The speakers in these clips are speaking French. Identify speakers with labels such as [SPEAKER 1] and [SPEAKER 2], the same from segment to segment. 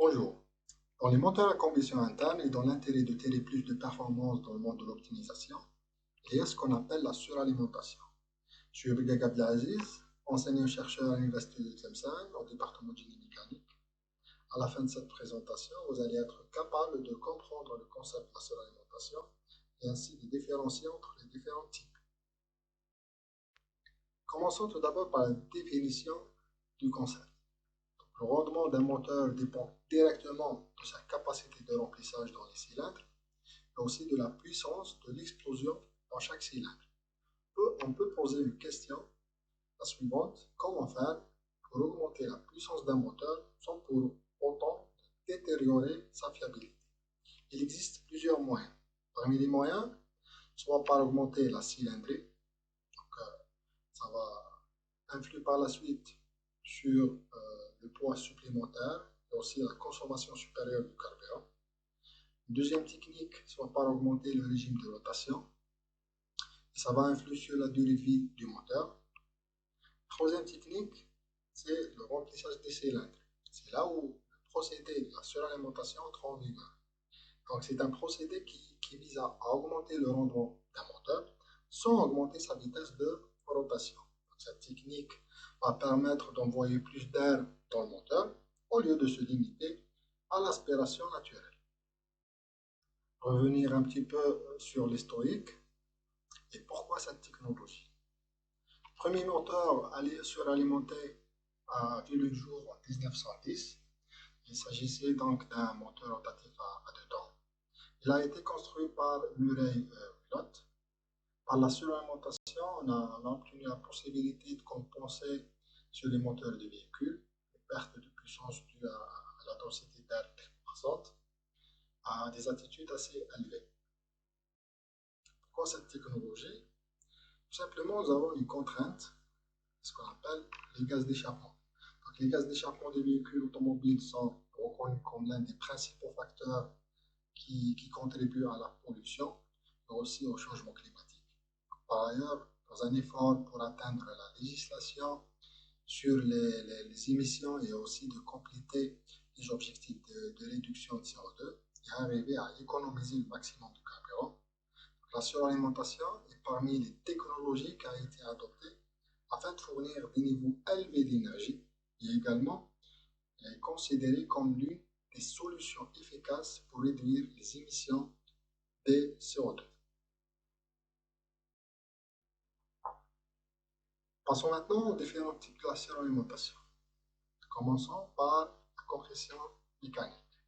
[SPEAKER 1] Bonjour. Dans les moteurs à combustion interne et dans l'intérêt de tirer plus de performance dans le monde de l'optimisation, il y a ce qu'on appelle la suralimentation. Je suis Briga Abdelaziz, enseignant-chercheur à l'Université de Tlemcen au département de génie mécanique. À la fin de cette présentation, vous allez être capable de comprendre le concept de la suralimentation et ainsi de différencier entre les différents types. Commençons tout d'abord par la définition du concept. Le rendement d'un moteur dépend directement de sa capacité de remplissage dans les cylindres et aussi de la puissance de l'explosion dans chaque cylindre. On peut poser une question, la suivante: comment faire pour augmenter la puissance d'un moteur sans pour autant détériorer sa fiabilité? Il existe plusieurs moyens. Parmi les moyens, soit par augmenter la cylindrée, ça va influer par la suite sur le poids supplémentaire et aussi la consommation supérieure du carburant. Une deuxième technique, soit par augmenter le régime de rotation, et ça va influer sur la durée de vie du moteur. Troisième technique, c'est le remplissage des cylindres. C'est là où le procédé de la suralimentation entre en vigueur. Donc c'est un procédé qui vise à augmenter le rendement d'un moteur sans augmenter sa vitesse de rotation. Donc, cette technique va permettre d'envoyer plus d'air dans le moteur au lieu de se limiter à l'aspiration naturelle. Revenir un petit peu sur l'historique et pourquoi cette technologie. Le premier moteur suralimenté a vu le jour en 1910. Il s'agissait donc d'un moteur rotatif à deux temps. Il a été construit par Murray Willott. Par la suralimentation, on a obtenu la possibilité de compenser sur les moteurs de véhicules les pertes de puissance dues à la densité d'air croissante à des altitudes assez élevées. Pourquoi cette technologie? Tout simplement, nous avons une contrainte, ce qu'on appelle les gaz d'échappement. Donc, les gaz d'échappement des véhicules automobiles sont reconnus comme l'un des principaux facteurs qui contribuent à la pollution et aussi au changement climatique. Par ailleurs, dans un effort pour atteindre la législation sur les émissions et aussi de compléter les objectifs de réduction de CO2 et arriver à économiser le maximum de carburant, la suralimentation est parmi les technologies qui ont été adoptées afin de fournir des niveaux élevés d'énergie et également est considérée comme l'une des solutions efficaces pour réduire les émissions de CO2. Passons maintenant aux différents types de la suralimentation. Commençons par la compression mécanique.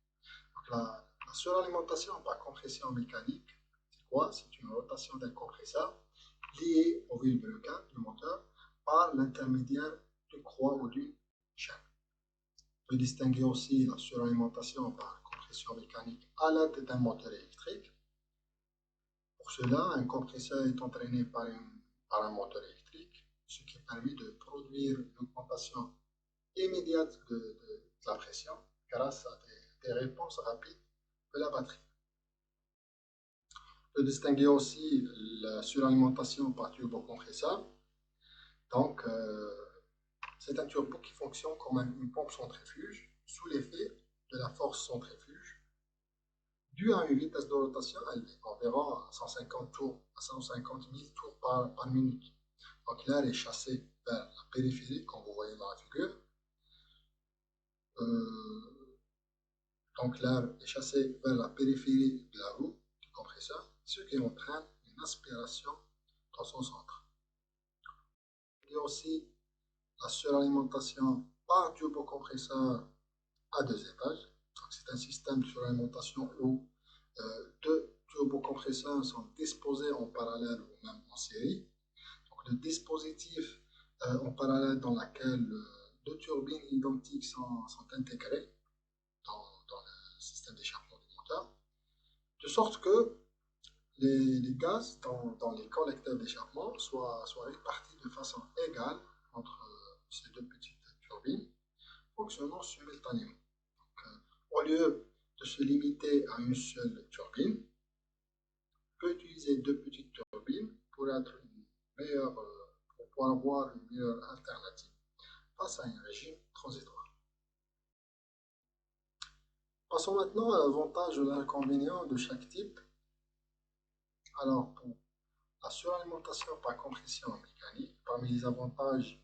[SPEAKER 1] Donc la suralimentation par compression mécanique, c'est quoi? C'est une rotation d'un compresseur lié au vilebrequin du moteur par l'intermédiaire d'une croix ou d'une chaîne. On peut distinguer aussi la suralimentation par compression mécanique à l'aide d'un moteur électrique. Pour cela, un compresseur est entraîné par un moteur électrique, ce qui permet de produire une augmentation immédiate de la pression grâce à des réponses rapides de la batterie. On peut distinguer aussi la suralimentation par turbocompresseur. Donc, c'est un turbo qui fonctionne comme une pompe centrifuge sous l'effet de la force centrifuge due à une vitesse de rotation élevée, environ 150 tours à 150 000 tours par minute. Donc l'air est chassé vers la périphérie, comme vous voyez dans la figure. Donc l'air est chassé vers la périphérie de la roue du compresseur, ce qui entraîne une aspiration dans son centre. Il y a aussi la suralimentation par turbocompresseur à deux étages. C'est un système de suralimentation où deux turbocompresseurs sont disposés en parallèle ou même en série. Donc, le dispositif en parallèle dans lequel deux turbines identiques sont intégrées dans le système d'échappement du moteur, de sorte que les gaz dans les collecteurs d'échappement soient répartis de façon égale entre ces deux petites turbines, fonctionnant simultanément. Donc, au lieu de se limiter à une seule turbine, on peut utiliser deux petites turbines pour avoir une meilleure alternative face à un régime transitoire. Passons maintenant à l'avantage et l'inconvénient de chaque type. Alors, pour la suralimentation par compression mécanique, parmi les avantages,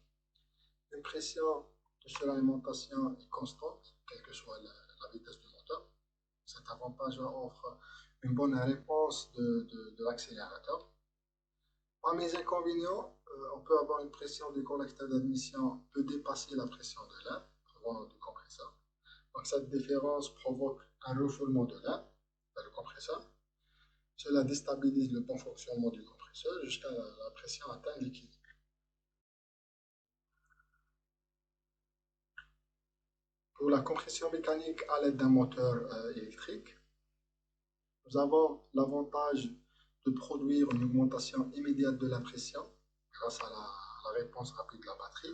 [SPEAKER 1] une pression de suralimentation est constante, quelle que soit la vitesse du moteur. Cet avantage offre une bonne réponse de l'accélérateur. Parmi les inconvénients, on peut avoir une pression du collecteur d'admission peut dépasser la pression de l'air provenant du compresseur. Donc cette différence provoque un refoulement de l'air vers le compresseur. Cela déstabilise le bon fonctionnement du compresseur jusqu'à la pression atteindre l'équilibre. Pour la compression mécanique à l'aide d'un moteur électrique, nous avons l'avantage de produire une augmentation immédiate de la pression grâce à la réponse rapide de la batterie.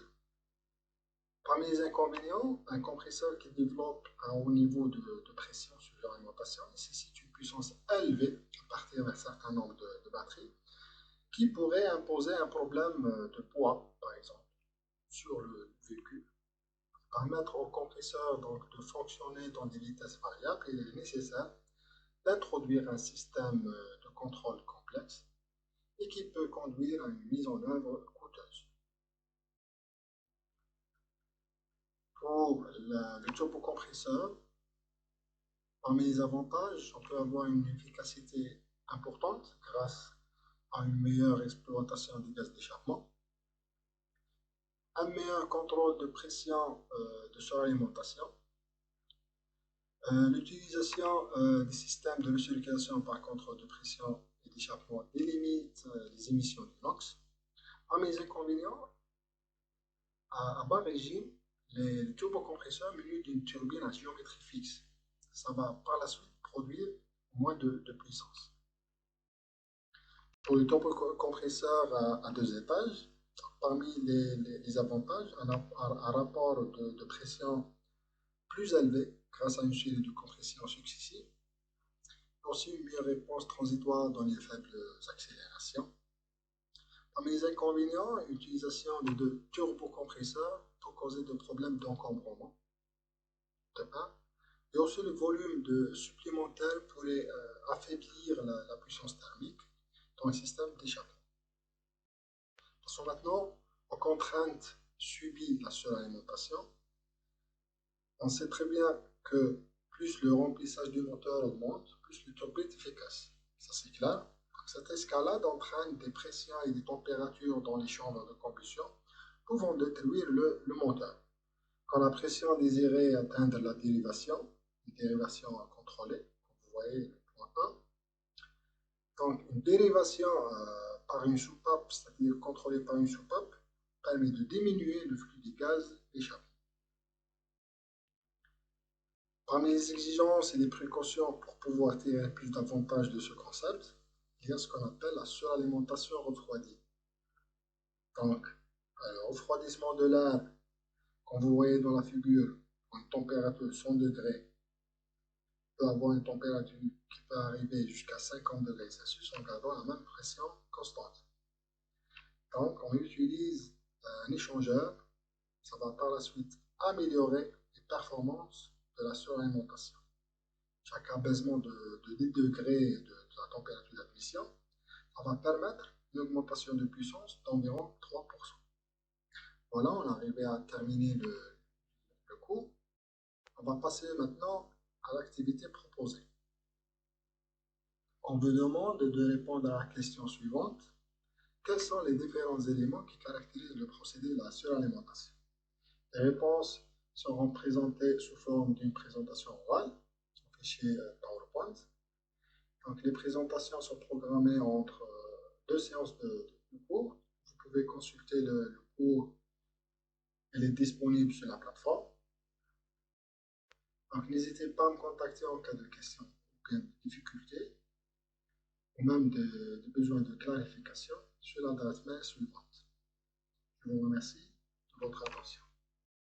[SPEAKER 1] Parmi les inconvénients, un compresseur qui développe un haut niveau de pression sur l'alimentation nécessite une puissance élevée à partir d'un certain nombre de batteries qui pourrait imposer un problème de poids, par exemple, sur le véhicule. Pour permettre au compresseur donc, de fonctionner dans des vitesses variables, il est nécessaire d'introduire un système de contrôle complexe et qui peut conduire à une mise en œuvre coûteuse. Pour le turbocompresseur, parmi les avantages, on peut avoir une efficacité importante grâce à une meilleure exploitation des gaz d'échappement, un meilleur contrôle de pression de suralimentation, l'utilisation des systèmes de recirculation par contrôle de pression et d'échappement élimine les émissions du NOx. Parmi les inconvénients, à bas régime, les turbocompresseurs munis d'une turbine à géométrie fixe. Ça va par la suite produire moins de puissance. Pour le turbocompresseur à deux étages, parmi les avantages, un rapport de pression plus élevé grâce à une série de compressions successives, aussi une meilleure réponse transitoire dans les faibles accélérations. Parmi les inconvénients, l'utilisation de deux turbocompresseurs peut causer des problèmes d'encombrement, de 1, et aussi le volume supplémentaire pourrait affaiblir la puissance thermique dans le système d'échappement. Passons maintenant aux contraintes subies de la suralimentation. On sait très bien que plus le remplissage du moteur augmente, plus le turbo est efficace. Ça c'est clair. Cette escalade entraîne des pressions et des températures dans les chambres de combustion pouvant détruire le moteur. Quand la pression désirée atteint la dérivation contrôlée, comme vous voyez le point 1, donc une dérivation par une soupape, c'est-à-dire contrôlée par une soupape, permet de diminuer le flux de gaz échappé. Parmi les exigences et les précautions pour pouvoir tirer plus d'avantages de ce concept, il y a ce qu'on appelle la suralimentation refroidie. Donc, le refroidissement de l'air, comme vous voyez dans la figure, à une température de 100 degrés, peut avoir une température qui peut arriver jusqu'à 50 degrés Celsius en gardant la même pression constante. Donc, on utilise un échangeur, ça va par la suite améliorer les performances de la suralimentation. Chaque abaissement de 10 degrés de la température d'admission, ça va permettre une augmentation de puissance d'environ 3%. Voilà, on est arrivé à terminer le cours. On va passer maintenant à l'activité proposée. On vous demande de répondre à la question suivante. Quels sont les différents éléments qui caractérisent le procédé de la suralimentation? Les réponses seront présentées sous forme d'une présentation orale, en fichier PowerPoint. Donc, les présentations sont programmées entre deux séances de cours. Vous pouvez consulter le cours, il est disponible sur la plateforme. Donc, n'hésitez pas à me contacter en cas de questions ou de difficultés, ou même de besoin de clarification sur l'adresse mail suivante. Je vous remercie de votre attention.